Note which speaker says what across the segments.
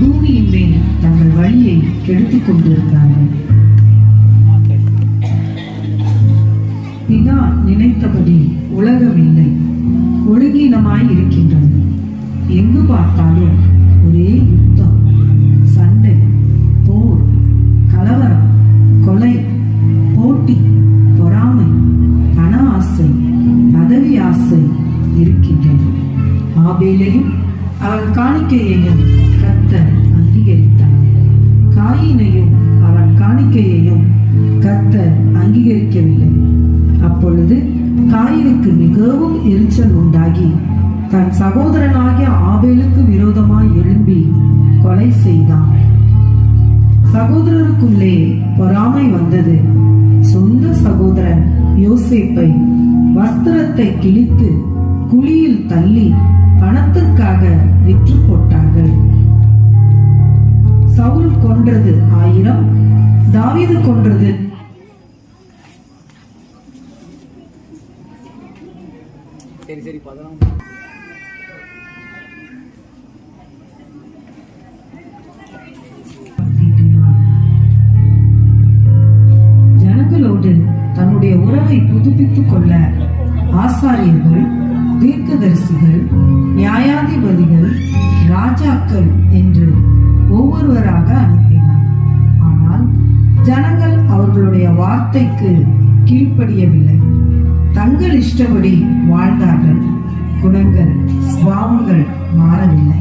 Speaker 1: பூமியின் மேல் தங்கள் வழியை கெடுத்துக் கொண்டிருந்தார்கள். பிதா நினைத்தபடி உலகம் இல்லை, ஒழுங்கீனமாய் இருக்கின்றது. எங்கு பார்த்தாலும் ஒரே யுத்தம், சண்டை, போர், கலவரம், கொலை, போட்டி, பொறாமை, பண ஆசை, பதவி ஆசை இருக்கின்றது. ஆபேலையும் அவன் காணிக்கையையும் கர்த்தர் அங்கீகரித்தார். காயினையும் அவன் காணிக்கையையும் கர்த்தர் அங்கீகரிக்கவில்லை. அப்பொழுது காயினுக்கு மிகவும் எரிச்சல் உண்டாகி தன் சகோதரனாகிய ஆபேலுக்கு விரோதமாய் எழும்பி கொலை செய்தான். சகோதரருக்குள்ளே பொறாமை வந்தது. சொந்த சகோதரன் யோசேப்பை வஸ்திரத்தை கிழித்து குழியில் தள்ளி பணத்துக்காக விற்று போட்டார்கள். சவுல் கொன்றது 1000, தாவீது கொன்றது ஜனங்களோடு தன்னுடைய உறவை புதுப்பித்துக் கொள்ள ஆசாரியர்கள், தீர்க்கதரிசிகள், நியாயாதிபதிகள், ராஜாக்கள் என்று ஒவ்வொருவராக அனுப்பினார். ஆனால் ஜனங்கள் அவர்களுடைய வார்த்தைக்கு கீழ்ப்படியவில்லை. தங்கள் இஷ்டப்படி வாழ்ந்தார்கள். குணங்கள், சுபாவங்கள் மாறவில்லை.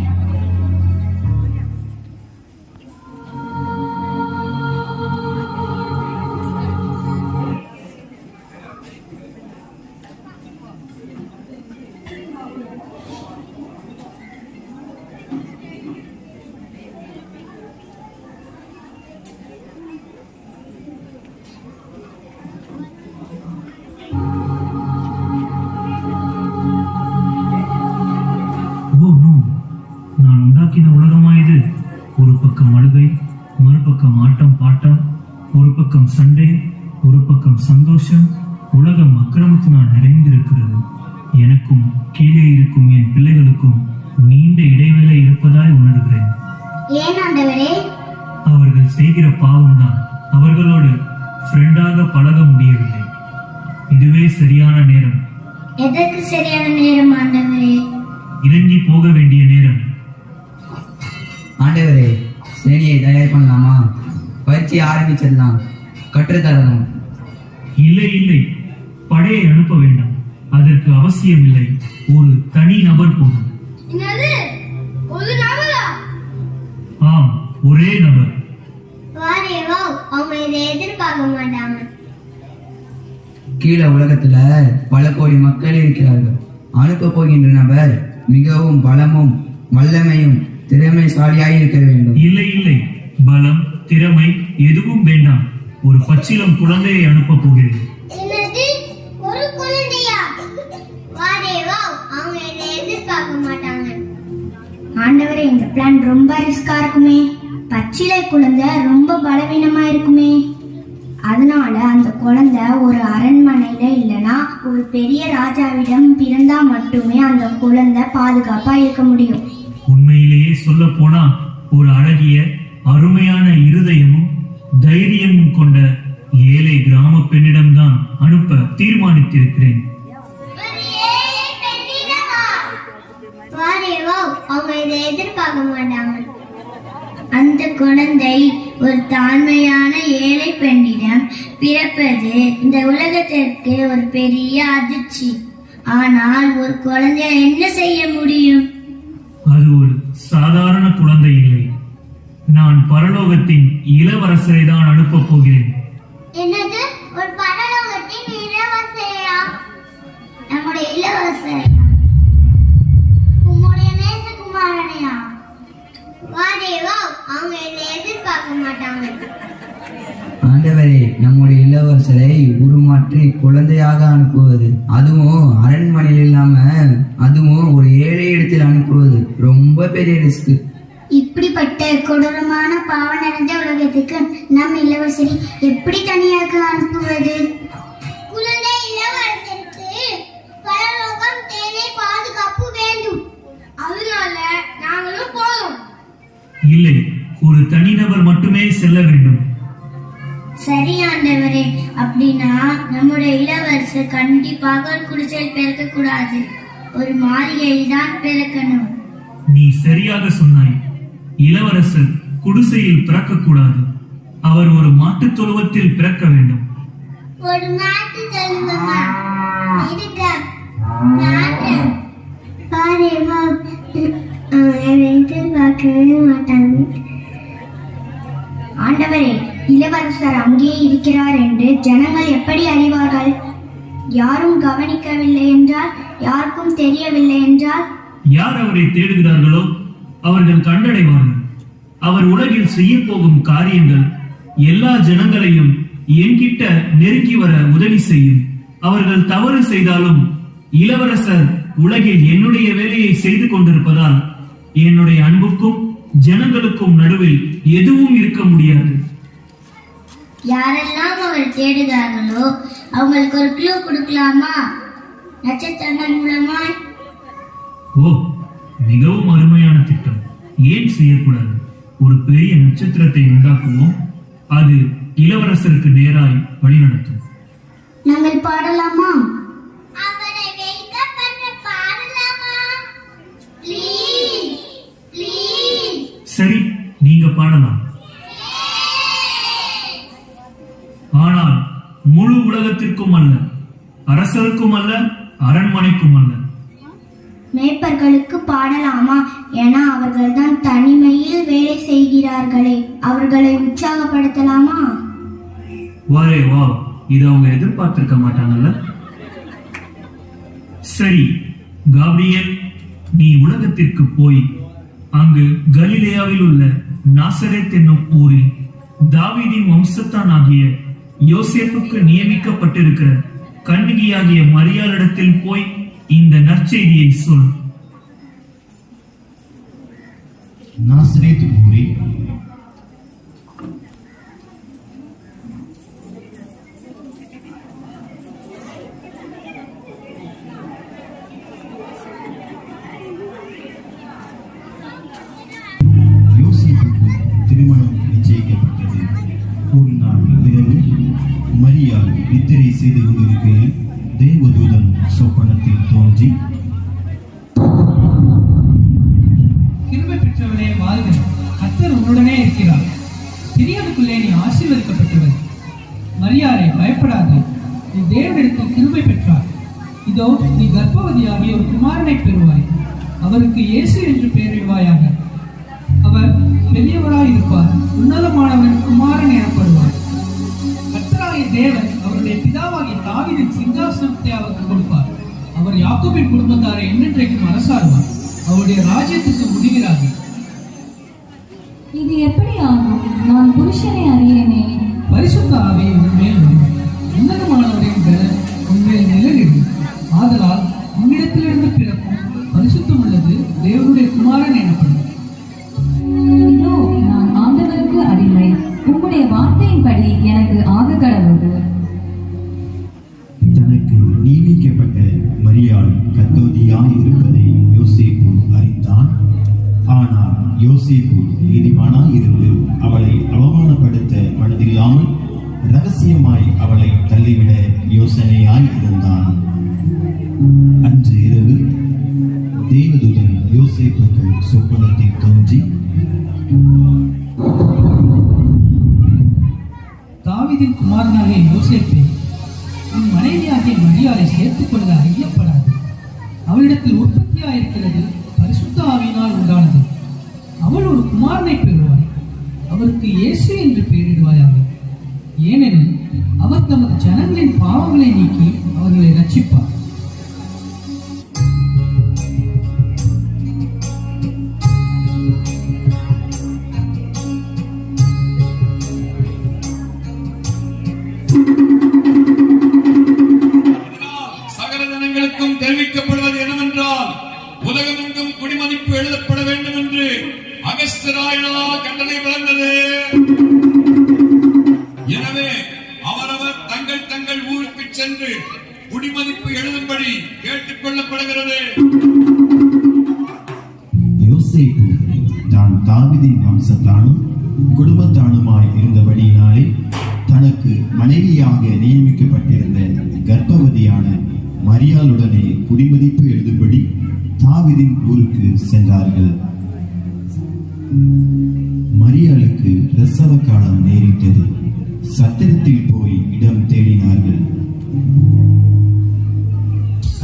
Speaker 2: உலகமாயது. ஒரு பக்கம் அழுகை, மறுபக்கம் ஆட்டம் பாட்டம், ஒரு பக்கம் சண்டை, ஒரு பக்கம் சந்தோஷம். உலகம் அக்கிரமத்தினால் நிறைந்திருக்கிறது. எனக்கும் கீழே இருக்கும் என் பிள்ளைகளுக்கும் நீண்ட இடைவேளை இருப்பதாய் உணர்கிறேன். அவர்கள் செய்கிற பாவம்தான். அவர்களோடு ஃப்ரெண்டாக பழக முடியவில்லை. இதுவே சரியான நேரம்.
Speaker 3: எதற்கு சரியான நேரம் ஆண்டவரே?
Speaker 2: இறங்கி போக வேண்டிய நேரம்.
Speaker 4: ஆண்டவரே, சேனையை தயார் பண்ணலாமா? பயிற்சி ஆரம்பிச்சிடலாம். கற்றுத்தரலாம்.
Speaker 2: இல்லை இல்லை, படையை அனுப்ப வேண்டாம். அதற்கு அவசியம் இல்லை. ஒரு தனி நபர் போதும். ஆம், ஒரே நபர்.
Speaker 3: எதிர்பார்க்க மாட்டாங்க.
Speaker 4: கீழே உலகத்துல பல கோடி மக்கள் இருக்கிறார்கள். அனுப்ப போகின்ற நபர் மிகவும் பலமும் வல்லமையும் திறமைசாலியாய் இருக்க வேண்டும்.
Speaker 2: இல்லை இல்லை, பலம் திறமை எதுவும் வேண்டாம். ஒரு பச்சிலம் குழந்தையை அனுப்ப போகிறேன்.
Speaker 3: ஒரு குழந்தையா? அவங்க இதை எதிர்பார்க்க மாட்டாங்க. ஆண்டவரே, இந்த பிளான் ரொம்ப ரிஸ்கா இருக்குமே. பச்சிலை குழந்தை ரொம்ப பலவீனமா இருக்குமே. அதனால அந்த குழந்தை ஒரு அரண்மனையில இல்லனா ஒரு பெரிய ராஜாவிடம் பிறந்தா மட்டுமே அந்த குழந்தை பாதுகாப்பா இருக்க முடியும்.
Speaker 2: உண்மையிலேயே சொல்ல போனா ஒரு அழகிய அருமையான இருதயமும் தைரியமும் கொண்ட ஏழை கிராம பெண்ணிடம்தான் அனுப்ப தீர்மானித்திருக்கிறேன்.
Speaker 3: அவங்க இதை எதிர்பார்க்க மாட்டாங்க. அந்த குழந்தை ஒரு தாழ்மையான ஏழை பெண்ணிடம் பிறப்பது இந்த உலகத்திற்கு ஒரு பெரிய அதிர்ச்சி. ஆனால் ஒரு குழந்தை என்ன செய்ய முடியும்?
Speaker 2: அது ஒரு சாதாரண குழந்தை இல்லை. நான் பரலோகத்தின் இளவரசரை தான் அனுப்ப போகிறேன்.
Speaker 3: என்னது? ஒரு பரலோகத்தின் இளவரசரையா? நம்முடைய இளவரசர், உம்முடைய நேசகுமாரனையா? வாதேவா, அவங்க இதை எதிர்பார்க்க மாட்டாங்க.
Speaker 4: ஆண்டவரே, நம்முடைய இளவரசரை உருமாற்றி குழந்தையாக அனுப்புவது, அதுவும் அரண்மனையில் இல்லாம அதுவும் ஒரு ஏழை இடத்தில் அனுப்புவது ரொம்ப பெரிய ரிஸ்க்.
Speaker 3: இப்படிப்பட்ட கொடூரமான பாவம் நிறைந்த உலகத்துக்கு நம் இளவரசரை எப்படி தனியாக அனுப்புவது? குழந்தை இளவரசருக்கு பரலோகம் தேவை பாதுகாப்பு வேண்டும். அதனால நாங்களும் போதும்.
Speaker 2: இல்லை, ஒரு தனிநபர் மட்டுமே செல்ல வேண்டும்.
Speaker 3: சரி ஆண்டவரே, அப்படின்னா நம்முடைய இளவரசர் கண்டிப்பாக ஒரு குடிசையில் பிறக்க கூடாது, ஒரு மாளிகையில் தான் பிறக்கணும்.
Speaker 2: நீ சரியாக சொன்னாய். இளவரசர் குடிசையில் பிறக்கக்கூடாது. அவர் ஒரு மாட்டுத் தொழுவத்தில் பிறக்க வேண்டும்.
Speaker 3: ஒரு மாட்டு தொழுவமா? எதிர்பார்க்கவே மாட்டாங்க. ஆண்டவரே, இளவரசர் அங்கே இருக்கிறார் என்று ஜனங்கள் எப்படி அறிவார்கள்? யாரும் கவனிக்கவில்லை என்றால், யாருக்கும் தெரியவில்லை என்றால்?
Speaker 2: யார் அவரை தேடுகிறார்களோ அவர்கள் கண்டடைவார்கள். அவர் உலகில் செய்ய போகும் காரியங்கள் எல்லா ஜனங்களையும் என்கிட்ட நெருங்கி வர உதவி செய்யும். அவர்கள் தவறு செய்தாலும் இளவரசர் உலகில் என்னுடைய வேலையை செய்து கொண்டிருப்பதால் என்னுடைய அன்புக்கும் ஜனங்களுக்கும் நடுவில் எதுவும் இருக்க முடியாது.
Speaker 3: யாரெல்லாம் அவர் தேடுகிறார்களோ அவங்களுக்கு ஒரு க்ளூ கொடுக்கலாமா? நட்சத்திரங்கள் மூலமாய்.
Speaker 2: ஓ, மிகவும் அருமையான திட்டம். ஏன் செய்யக்கூடாது? ஒரு பெரிய நட்சத்திரத்தை உண்டாக்குவோம். அது இளவரசருக்கு நேராய் வழிநடத்தும்.
Speaker 3: நாங்கள் பாடலாமா?
Speaker 2: சரி, நீங்க பாடலாம். ஆனால் முழு உலகத்திற்கும் அல்ல, அரசருக்கும் அல்ல, அரண்மனைக்கும் அல்ல.
Speaker 3: மேய்ப்பர்களுக்கு பாடலாமா? ஏன்னா அவர்கள் தான் தனிமையில் வேலை செய்கிறார்களே, அவர்களை உற்சாகப்படுத்தலாமா?
Speaker 2: வாரே வா, இதை அவங்க எதிர்பார்த்திருக்க மாட்டாங்கல்ல. சரி காப்ரியேல், நீ உலகத்திற்கு போய் அங்கு கலிலேயாவில் உள்ள நாசரேத் என்னும் ஊரில் தாவீதின் வம்சத்தான் ஆகிய யோசேப்புக்கு நியமிக்கப்பட்டிருக்கிற கன்னிகையாகிய மரியாளிடத்தில் போய் இந்த நற்செய்தியை சொல்.
Speaker 5: நாசரேத் ஊரில் யோசேப்புக்கு திருமணம் நிச்சயிக்கப்பட்டது. ஒரு நாள் இரவு மரியாள் நித்திரை செய்து கொண்டிருக்கையில் தேவதூதன் சொப்பனத்தில் தோன்றி,
Speaker 6: கிருபை பெற்றவனே வாழ்க, கர்த்தர் உன்னுடனே இருக்கிறார், பெரியவனுக்குள்ளே நீ ஆசீர்வதிக்கப்பட்டவர். மரியாளே, பயப்படாதே, நீ தேவனிடத்தில் கிருபை பெற்றார். இதோ நீ கர்ப்பவதியாகி ஒரு குமாரனை பெறுவாய், அவருக்கு இயேசு என்று பெயரிடுவாயாக. அவர் பெரியவராயிருப்பார், உன்னதமானவன் குமாரன் எனப்படுவார். கர்த்தராகிய தேவன் அவருடைய பிதாவாகிய தாவீதின் சிங்காசனத்தை அவருக்கு கொடுப்பார். அவர் யாக்கோபின் குடும்பத்தாரை என்னென்றைக்கும் அரசாடுவார், அவருடைய ராஜ்யத்துக்கு முடிகிறார்.
Speaker 7: இது எப்படி ஆகும்? நான் புருஷனை அறியேனே.
Speaker 6: பரிசுத்த ஆவி உன்மேல் வரும், உன்னதமானவரின் பலன் உன்மேல் நிழலிடும். ஆதலால் உன்னிடத்திலிருந்து பிறக்கும் பரிசுத்தம் உள்ளது தேவனுடைய குமாரன் எனப்படும்.
Speaker 7: இதோ நான் ஆண்டவருக்கு அடிமை, உம்முடைய வார்த்தையின்படி எனக்கு ஆக கடவுள்.
Speaker 5: தனக்கு நியமிக்கப்பட்ட மரியாள் கத்தோதியாய் இருப்பதை யோசேப்பு அறிந்தான். ஆனால் யோசேப்பு நீதிமானாய் இருந்து அவளை அவமானப்படுத்த மனதில்லாமல் ரகசியமாய் அவளை தள்ளிவிட யோசனையாய் இருந்தான். அன்று இரவு தேவதூதன் யோசேப்புக்கு சொப்பனத்தில் தோன்றி,
Speaker 6: தாவீதின் குமாரனாகிய யோசேப்பே, உன் மனைவியாகிய மரியாளை சேர்த்துக் கொள்ள ஐயப்படாது. அவளிடத்தில் உற்பத்தியாயிருக்கிறது பரிசுத்த ஆவியினால் உண்டானது. அவள் ஒரு குமாரனை பெறுவாள், அவருக்கு இயேசு என்று பெயரிடுவாயாக. ஏனெனில் அவர் தமது ஜனங்களின் பாவங்களை நீக்கி அவர்களை ரட்சிப்பார்.
Speaker 8: சகல ஜனங்களுக்கும் தெரிவிக்கப்படுவது என்னவென்றால், உலகமெங்கும் குடிமதிப்பு எழுதப்பட வேண்டும் என்று அகஸ்தியராயனால் கட்டளை பிறந்தது. எனவே அவரவர் தங்கள் தங்கள் ஊருக்கு சென்று குடிமதிப்பு எழுதும்படி கேட்டுக் கொள்ளப்படுகிறது.
Speaker 5: யோசேப்பு தான் தாவீதின் வம்சத்தானும் குடும்பத்தானுமாய் இருந்தபடியினாலே தனக்கு மனைவியாக நியமிக்கப்பட்டிருந்த கர்ப்பவதியான மரியாளுடனே குடிமதிப்பு எழுதும்படி தாவீதின் ஊருக்கு சென்றார்கள். மரியாளுக்கு பிரசவ காலம் நேரிட்டது. சத்திரத்தில் போய் இடம் தேடினார்கள்.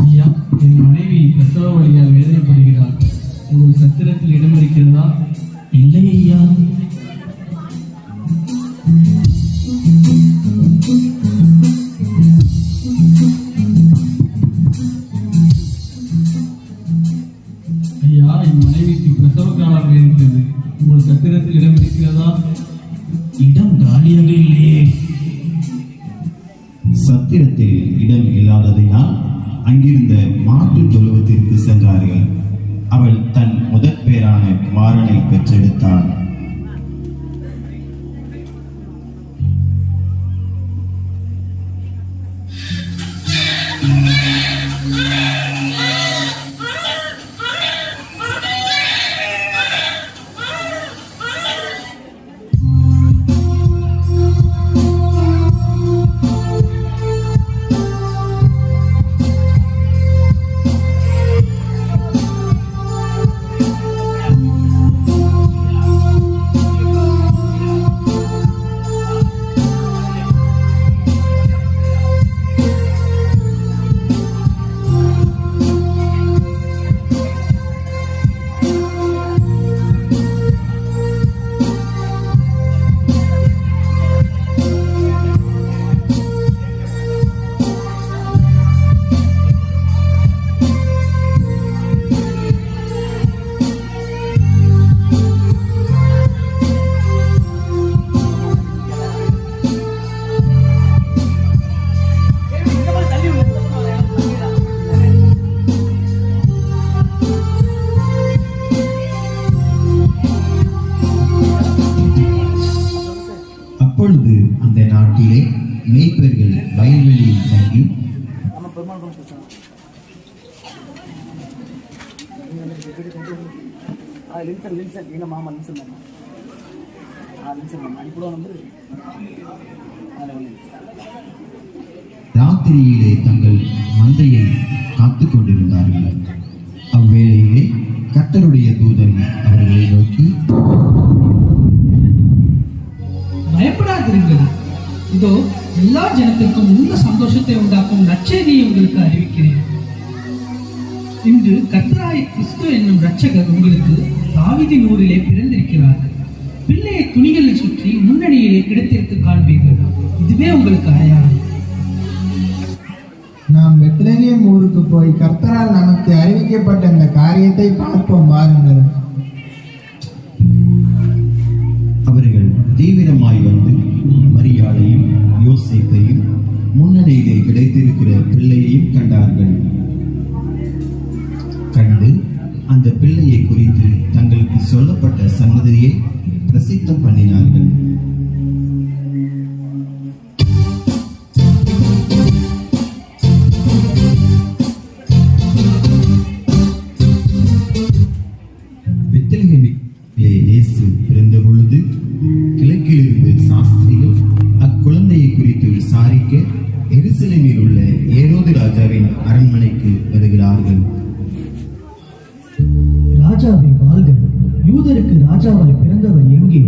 Speaker 6: ஐயா, என் மனைவி பிரசவ வழியால் வேதனைப்படுகிறார். உங்கள் சத்திரத்தில் இடம் இருக்கிறதா?
Speaker 2: இல்லை ஐயா.
Speaker 6: ஐயா, என் மனைவிக்கு பிரசவ காலம் நேரிட்டது. உங்கள் சத்திரத்தில் இடம் இருக்கிறதா?
Speaker 2: இடம் காலியாக இல்லையே.
Speaker 5: சத்திரத்தில் இடம் இல்லாததினால் அங்கிருந்த மாட்டு தொழுவத்திற்கு சென்றார்கள். அவள் தன் முதற் பேரான குமாரனை பெற்றெடுத்தாள். அப்பொழுது அந்த நாட்டிலே மேய்ப்பர்கள் வயல்வெளியில் தங்கி ராத்திரியிலே தங்கள் மந்தையை காத்துக் கொண்டிருந்தார்கள். அவ்வேளையிலே கர்த்தருடைய தூதன் அவர்களை நோக்கி,
Speaker 6: பயப்படாதிருங்கள். இதோ எல்லா ஜனத்திற்கும் இந்த சந்தோஷத்தை உண்டாக்கும் நற்செய்தியை உங்களுக்கு அறிவிக்கிறேன். இன்று கர்த்தராகிய கிறிஸ்து என்னும் இரட்சகர் உங்களுக்கு தாவீதின் ஊரிலே பிறந்திருக்கிறார். பிள்ளையை துணிகளில் சுற்றி முன்னணியிலே கிடத்திற்கு காண்பீர்கள். இதுவே உங்களுக்கு அடையாளம்.
Speaker 9: நாம் பெத்லகேம் ஊருக்கு போய் கர்த்தரால் நமக்கு அறிவிக்கப்பட்ட இந்த காரியத்தை பார்ப்போம் வாருங்கள்.
Speaker 5: அவர்கள் தீவிரமாய் வந்து மரியாளையும் யோசேப்பையும் முன்னணியிலே கிடைத்திருக்கிற பிள்ளையையும் கண்டார்கள். கண்டு அந்த பிள்ளையை குறித்து தங்களுக்கு சொல்லப்பட்ட சன்னதியை பிரசித்தம் பண்ணினார்கள். பெத்லகேமிலே இயேசு பிறந்த பொழுது கிழக்கிலிருந்து சாஸ்திரிகள் அக்குழந்தையை குறித்து விசாரிக்க எருசலேமில் உள்ள ஏரோது ராஜாவின் அரண்மனைக்கு வருகிறார்கள்.
Speaker 10: ராஜாவை வாழ்க! யூதருக்கு ராஜாவாய் பிறந்தவர் எங்கே?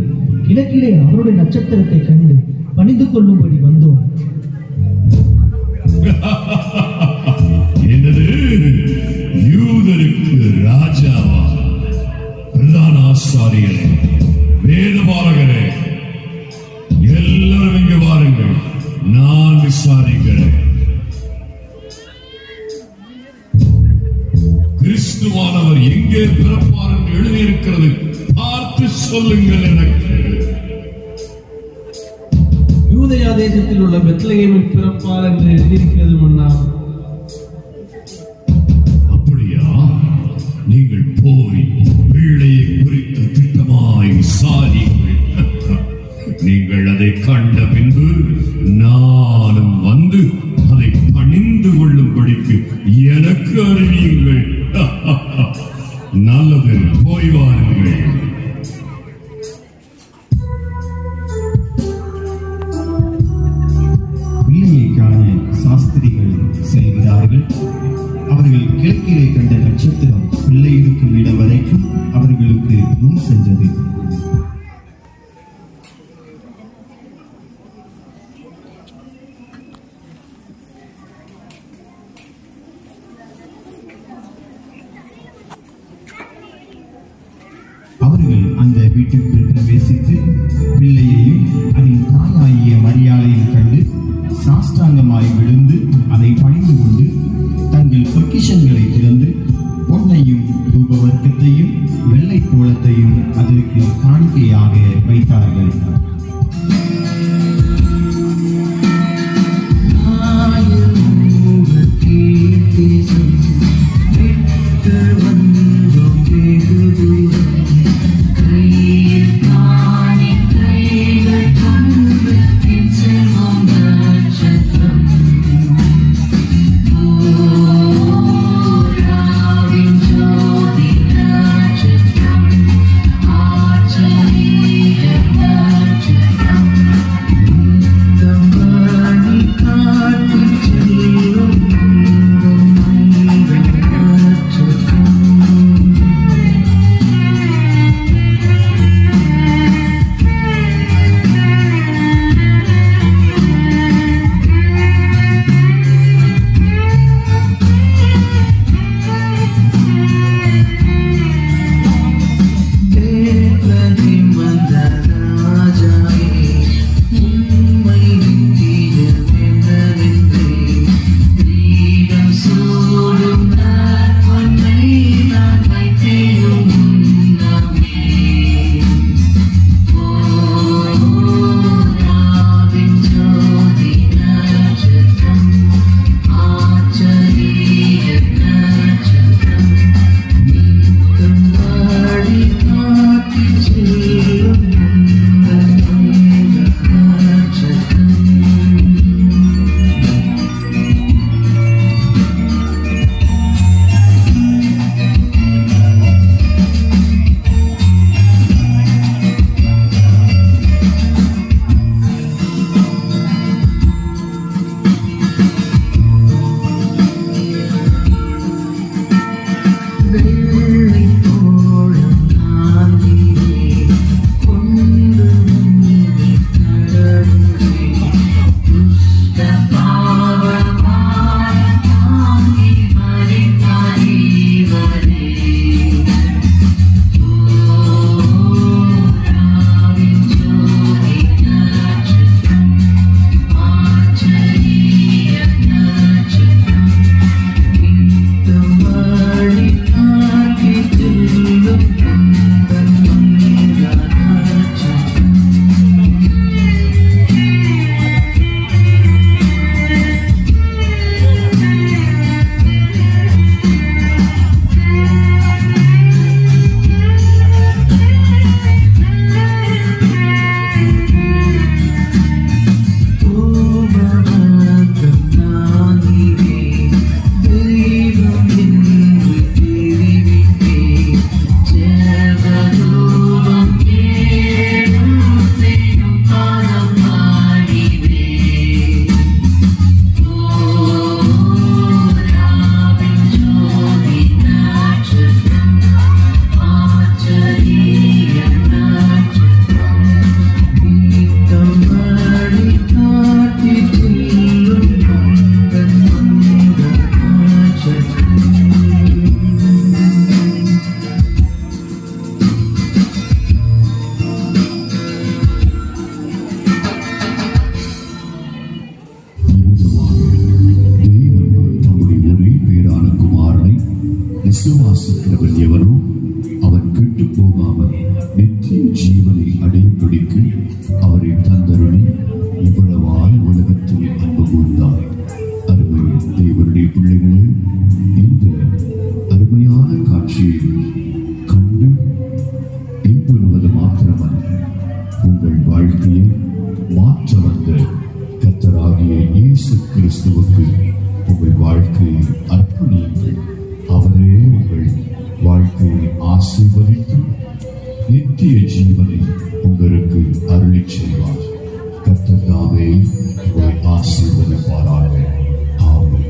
Speaker 10: கிழக்கிலே அவருடைய நட்சத்திரத்தை கண்டு பணிந்து கொள்ளும்படி வந்தோம்.
Speaker 8: என்னது, யூதருக்கு ராஜாவா? பிரதான ஆசாரியரே, வேதபாரகரே, எல்லாரும் இங்கு வாருங்கள், நான் விசாரிக்கிறேன். கிறிஸ்துவானவர் எங்கே பிறப்பார் என்று எழுதியிருக்கிறது, பார்த்து சொல்லுங்கள் எனக்கு.
Speaker 6: யூதயா தேசத்தில் உள்ள பெத்லகேமில் பிறப்பார் என்று எழுதியிருக்கிறது மன்னா.
Speaker 8: அப்படியா? நீங்கள் போய் பிள்ளையை குறித்து திட்டமாய் விசாரியுங்கள். நீங்கள் அதை கண்ட பின்பு நானும் வந்து அதை பணிந்து கொள்ளும்படிக்கு எனக்கு அறிவியுங்கள். நல்லது, போய் வாருங்கள்.
Speaker 5: காணிக்கையாக வைத்தார்கள்.
Speaker 8: விசுவாசிக்கிறவன் எவனோ அவன் கெட்டு போகாமல் நித்திய ஜீவனை அடையும்படிக்கு அவரை தந்தருளி இவ்வளவாய் உலகத்தில் அன்பு கூர்ந்தார். அருமை தேவனுடைய பிள்ளைகளே, இந்த அருமையான காட்சியை கண்டு இன்புறுவது மாத்திரமல்ல, உங்கள் வாழ்க்கையை மாற்ற வந்த கர்த்தராகிய இயேசு கிறிஸ்துவுக்கு உங்கள் வாழ்க்கையை அர்ப்பணியுங்கள். அவரே உங்கள் வாழ்க்கையை ஆசீர்வதித்து நித்திய ஜீவனை உங்களுக்கு அருளிச் செய்வார். கர்த்தர் தாமே உங்களை ஆசீர்வதிப்பாராக. ஆமென்.